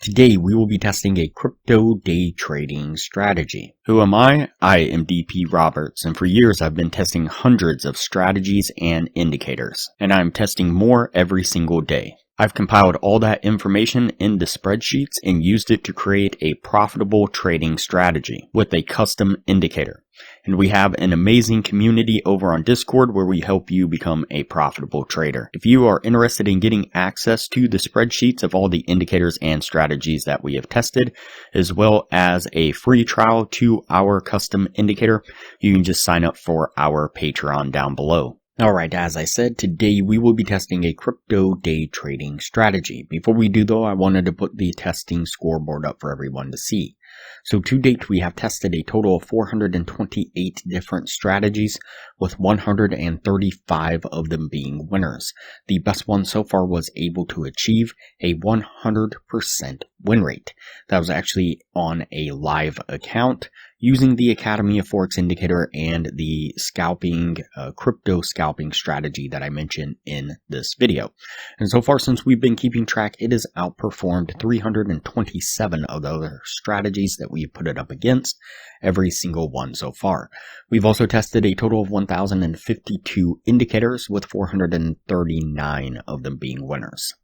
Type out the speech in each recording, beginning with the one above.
Today we will be testing a crypto day trading strategy. Who am I? I am DP Roberts, and for years I've been testing hundreds of strategies and indicators, and I'm testing more every single day. I've compiled all that information into spreadsheets and used it to create a profitable trading strategy with a custom indicator. And we have an amazing community over on Discord where we help you become a profitable trader. If you are interested in getting access to the spreadsheets of all the indicators and strategies that we have tested, as well as a free trial to our custom indicator, you can just sign up for our Patreon down below. Alright, as I said, today we will be testing a crypto day trading strategy. Before we do though, I wanted to put the testing scoreboard up for everyone to see. So to date, we have tested a total of 428 different strategies, with 135 of them being winners. The best one so far was able to achieve a 100% win rate. That was actually on a live account using the Academy of Forex indicator and the scalping, crypto scalping strategy that I mentioned in this video. And so far, since we've been keeping track, it has outperformed 327 of the other strategies that we've put it up against, every single one so far. We've also tested a total of 1,052 indicators, with 439 of them being winners.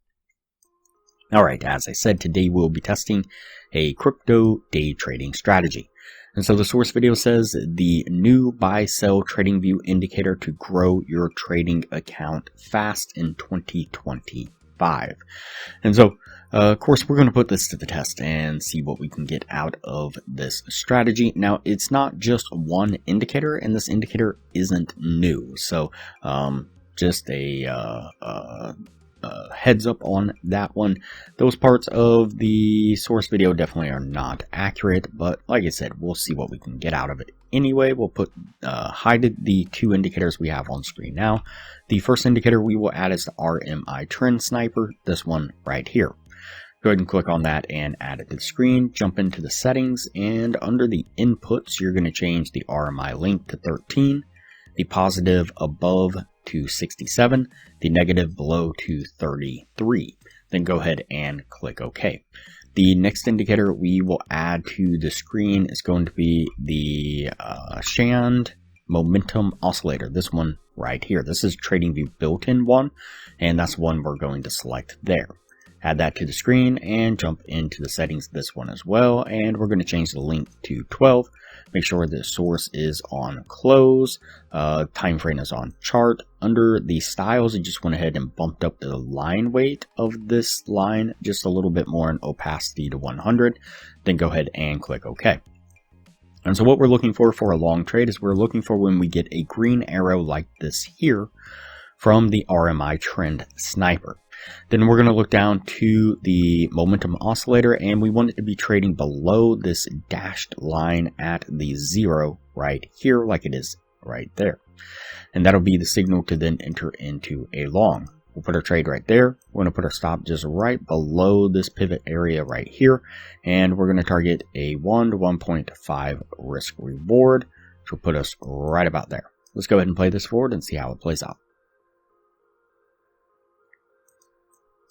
Alright, as I said, today we'll be testing a crypto day trading strategy. And so the source video says the new buy-sell TradingView indicator to grow your trading account fast in 2025. And so, of course, we're going to put this to the test and see what we can get out of this strategy. Now, it's not just one indicator, and this indicator isn't new. So, just a heads up on that one. Those parts of the source video definitely are not accurate, but like I said, we'll see what we can get out of it. Anyway, we'll hide the two indicators we have on screen now. The first indicator we will add is the RMI Trend Sniper, this one right here. Go ahead and click on that and add it to the screen. Jump into the settings, and under the inputs, you're going to change the RMI length to 13, the positive above to 67, the negative below to 33. Then go ahead and click OK. The next indicator we will add to the screen is going to be the Shand Momentum Oscillator, this one right here. This is TradingView built-in one, and that's one we're going to select there. Add that to the screen and jump into the settings of this one as well, and we're going to change the length to 12. Make sure the source is on close, time frame is on chart. Under the styles, I just went ahead and bumped up the line weight of this line just a little bit more, in opacity to 100. Then go ahead and click OK. And so what we're looking for a long trade is we're looking for when we get a green arrow like this here from the RMI Trend Sniper. Then we're going to look down to the momentum oscillator, and we want it to be trading below this dashed line at the 0 right here, like it is right there. And that'll be the signal to then enter into a long. We'll put our trade right there. We're going to put our stop just right below this pivot area right here, and we're going to target a 1 to 1.5 risk reward, which will put us right about there. Let's go ahead and play this forward and see how it plays out.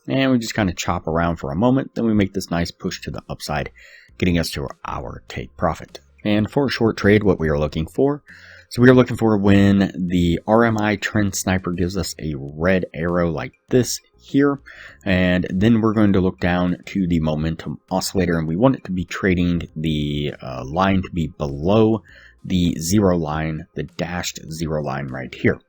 And we just kind of chop around for a moment, then we make this nice push to the upside, getting us to our take profit. And for a short trade, what we are looking for, so we are looking for when the RMI Trend Sniper gives us a red arrow like this here, and then we're going to look down to the momentum oscillator, and we want it to be trading the line to be below the 0 line, the dashed 0 line right here.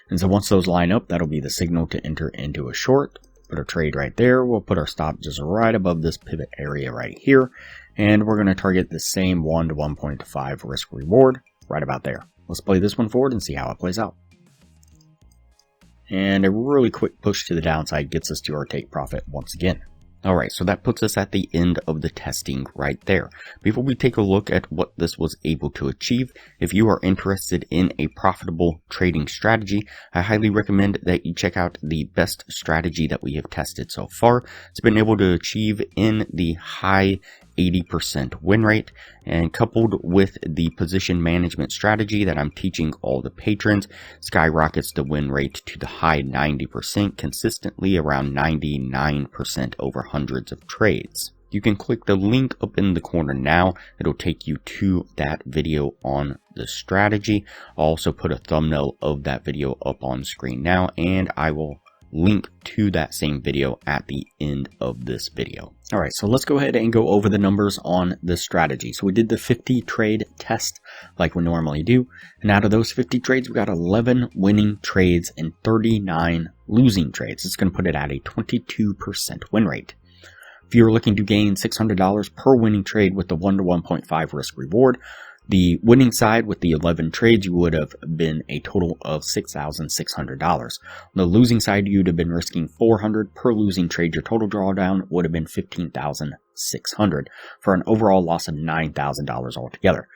And so once those line up, that'll be the signal to enter into a short. Put our trade right there. We'll put our stop just right above this pivot area right here, and we're going to target the same 1 to 1.5 risk reward right about there. Let's play this one forward and see how it plays out. And a really quick push to the downside gets us to our take profit once again. Alright, so that puts us at the end of the testing right there. Before we take a look at what this was able to achieve, if you are interested in a profitable trading strategy, I highly recommend that you check out the best strategy that we have tested so far. It's been able to achieve in the high 80% win rate, and coupled with the position management strategy that I'm teaching all the patrons, skyrockets the win rate to the high 90%, consistently around 99% over hundreds of trades. You can click the link up in the corner now. It'll take you to that video on the strategy. I'll also put a thumbnail of that video up on screen now, and I will link to that same video at the end of this video. All right, so let's go ahead and go over the numbers on this strategy. So we did the 50 trade test like we normally do. And out of those 50 trades, we got 11 winning trades and 39 losing trades. It's going to put it at a 22% win rate. If you're looking to gain $600 per winning trade with the 1 to 1.5 risk reward, the winning side with the 11 trades, you would have been a total of $6,600. On the losing side, you'd have been risking $400 per losing trade. Your total drawdown would have been $15,600 for an overall loss of $9,000 altogether.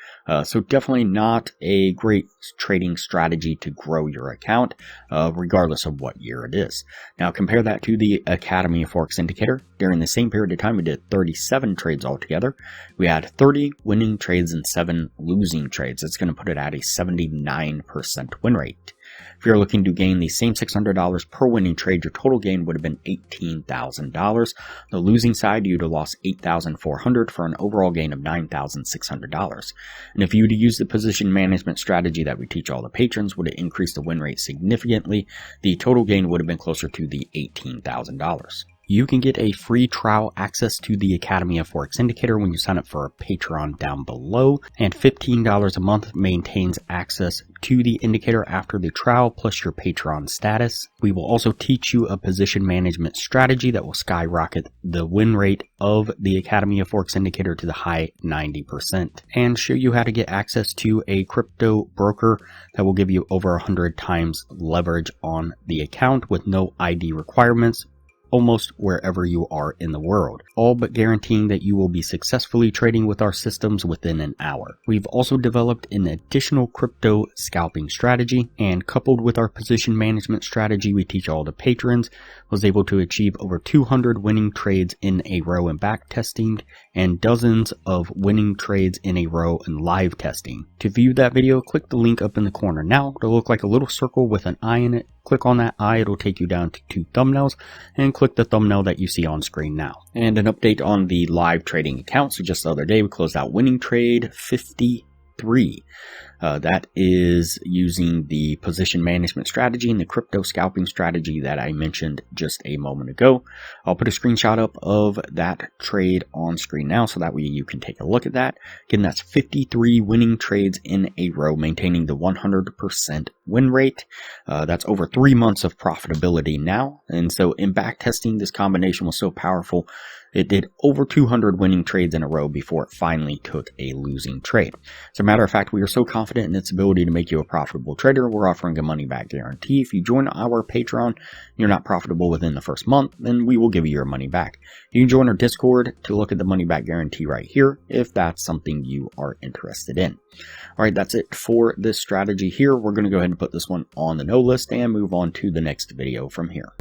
So definitely not a great trading strategy to grow your account, regardless of what year it is. Now compare that to the Academy of Forex indicator. During the same period of time, we did 37 trades altogether. We had 30 winning trades and 7 losing trades. It's going to put it at a 79% win rate. If you're looking to gain the same $600 per winning trade, your total gain would have been $18,000. The losing side, you'd have lost $8,400 for an overall gain of $9,600. And if you were to use the position management strategy that we teach all the patrons, would it increase the win rate significantly? The total gain would have been closer to the $18,000. You can get a free trial access to the Academy of Forex Indicator when you sign up for a Patreon down below, and $15 a month maintains access to the indicator after the trial plus your Patreon status. We will also teach you a position management strategy that will skyrocket the win rate of the Academy of Forex Indicator to the high 90% and show you how to get access to a crypto broker that will give you over 100 times leverage on the account with no ID requirements, almost wherever you are in the world, all but guaranteeing that you will be successfully trading with our systems within an hour. We've also developed an additional crypto scalping strategy, and coupled with our position management strategy we teach all the patrons, was able to achieve over 200 winning trades in a row in back testing and dozens of winning trades in a row in live testing. To view that video, click the link up in the corner now. It'll look like a little circle with an eye in it. Click on that eye, it'll take you down to 2 thumbnails, and click the thumbnail that you see on screen now. And an update on the live trading account. So just the other day we closed out winning trade 53. That is using the position management strategy and the crypto scalping strategy that I mentioned just a moment ago. I'll put a screenshot up of that trade on screen now so that way you can take a look at that. Again, that's 53 winning trades in a row, maintaining the 100% win rate. That's over 3 months of profitability now. And so in back testing, this combination was so powerful, it did over 200 winning trades in a row before it finally took a losing trade. As a matter of fact, we are so confident in its ability to make you a profitable trader, we're offering a money back guarantee. If you join our Patreon, you're not profitable within the first month, then we will give you your money back. You can join our Discord to look at the money back guarantee right here if that's something you are interested in. All right, that's it for this strategy here. We're going to go ahead and put this one on the no list and move on to the next video from here.